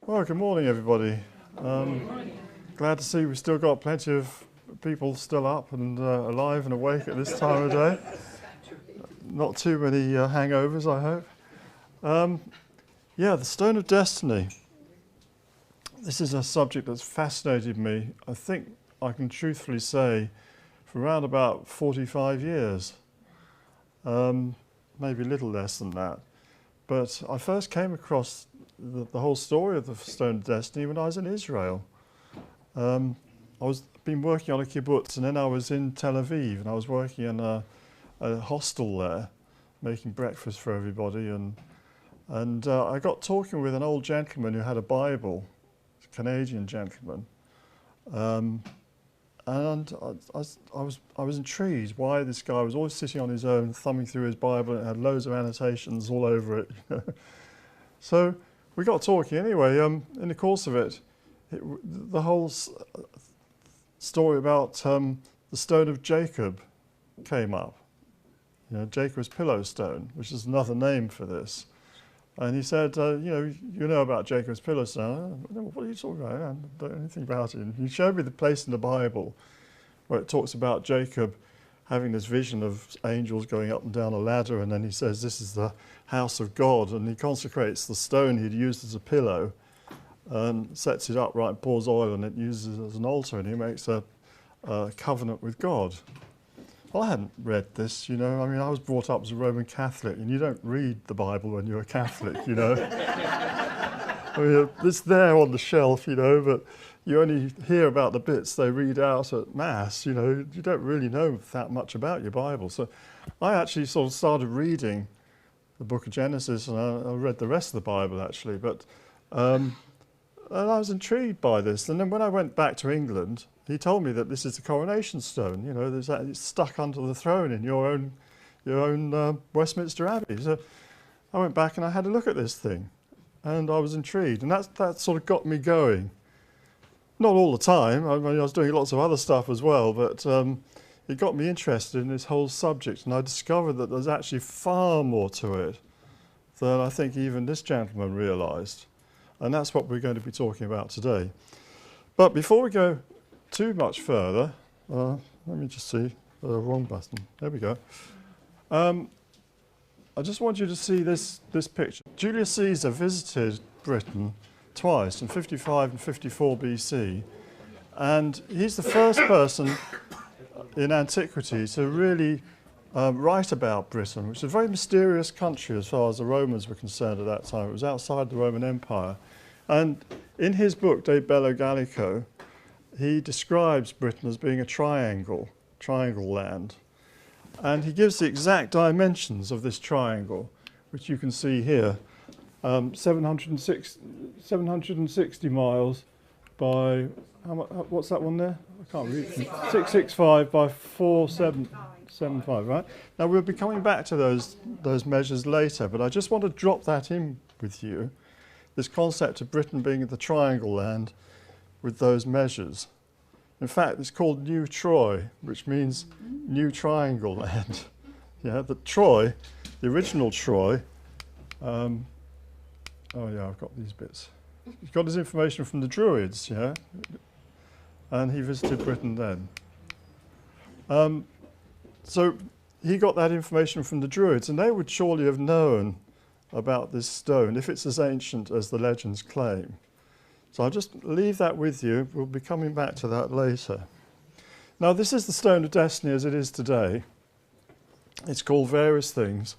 Well, good morning, everybody. Glad to see we've still got plenty of people still up and alive and awake at this time of day. Not too many hangovers, I hope. Yeah, the Stone of Destiny. This is a subject that's fascinated me, I think I can truthfully say, for around about 45 years. Maybe a little less than that. But I first came across the whole story of the Stone of Destiny when I was in Israel. Been working on a kibbutz, and then I was in Tel Aviv, and I was working in a hostel there, making breakfast for everybody, and I got talking with an old gentleman who had a Bible, a Canadian gentleman, and I was intrigued why this guy was always sitting on his own, thumbing through his Bible, and it had loads of annotations all over it. So we got talking anyway. In the course of it, the whole story about the stone of Jacob came up. You know, Jacob's pillow stone, which is another name for this. And he said, you know about Jacob's pillow stone. What are you talking about? I don't know anything about it. And he showed me the place in the Bible where it talks about Jacob having this vision of angels going up and down a ladder, and then he says this is the house of God, and he consecrates the stone he'd used as a pillow and sets it upright and pours oil on it, uses it as an altar, and he makes a covenant with God. Well, I hadn't read this, you know. I mean, I was brought up as a Roman Catholic, and you don't read the Bible when you're a Catholic, you know. I mean, it's there on the shelf, you know, but you only hear about the bits they read out at Mass, you know. You don't really know that much about your Bible. So I actually sort of started reading the book of Genesis, and I read the rest of the Bible, actually. But and I was intrigued by this. And then when I went back to England, he told me that this is the coronation stone. You know, it's stuck under the throne in your own Westminster Abbey. So I went back and I had a look at this thing, and I was intrigued. And that sort of got me going. Not all the time. I mean, I was doing lots of other stuff as well, but it got me interested in this whole subject, and I discovered that there's actually far more to it than I think even this gentleman realised. And that's what we're going to be talking about today. But before we go too much further, let me just see, wrong button, there we go. I just want you to see this picture. Julius Caesar visited Britain twice, in 55 and 54 BC, and he's the first person in antiquity to really write about Britain, which is a very mysterious country as far as the Romans were concerned at that time. It was outside the Roman Empire. And in his book, De Bello Gallico, he describes Britain as being a triangle land. And he gives the exact dimensions of this triangle, which you can see here. 760 miles by, what's that one there? I can't read. 665 by 4775, right? Now we'll be coming back to those measures later, but I just want to drop that in with you, this concept of Britain being the triangle land with those measures. In fact, it's called New Troy, which means new triangle land. Yeah, the Troy, the original Troy, oh yeah, I've got these bits. He's got his information from the Druids, yeah? And he visited Britain then. So he got that information from the Druids, and they would surely have known about this stone, if it's as ancient as the legends claim. So I'll just leave that with you. We'll be coming back to that later. Now, this is the Stone of Destiny as it is today. It's called various things.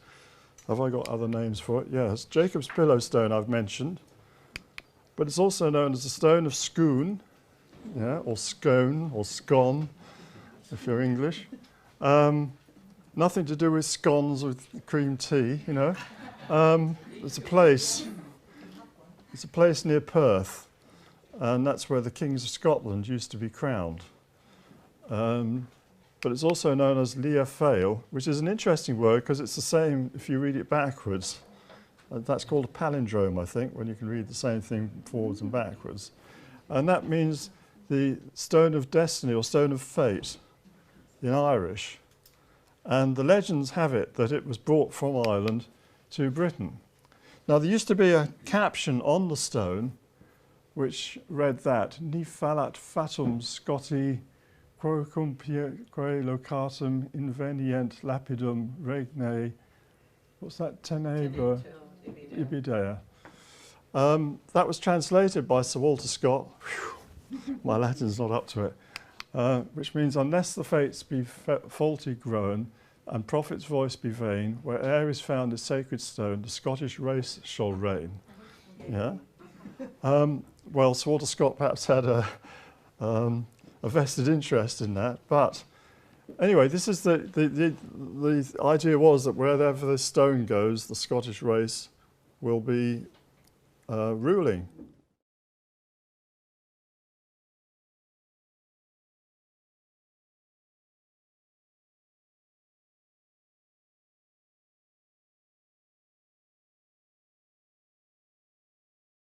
Have I got other names for it? Yes. Jacob's pillow stone I've mentioned. But it's also known as the Stone of Scone, yeah, or Scone, or Scone, if you're English. Nothing to do with scones with cream tea, you know. It's a place near Perth, and that's where the kings of Scotland used to be crowned. But it's also known as Lia Fail, which is an interesting word because it's the same if you read it backwards. That's called a palindrome, I think, when you can read the same thing forwards and backwards. And that means the Stone of Destiny or Stone of Fate in Irish. And the legends have it that it was brought from Ireland to Britain. Now, there used to be a caption on the stone which read that, Ni fallat fatum Scotti quocumque locatum invenient lapidum regne, what's that, tenebre ibidea. That was translated by Sir Walter Scott. Whew, my Latin's not up to it. Which means, unless the fates be faulty grown, and prophet's voice be vain, where air is found a sacred stone, the Scottish race shall reign. Yeah. Well, Sir Walter Scott perhaps had a vested interest in that, but anyway, this is the idea was that wherever this stone goes, the Scottish race will be ruling.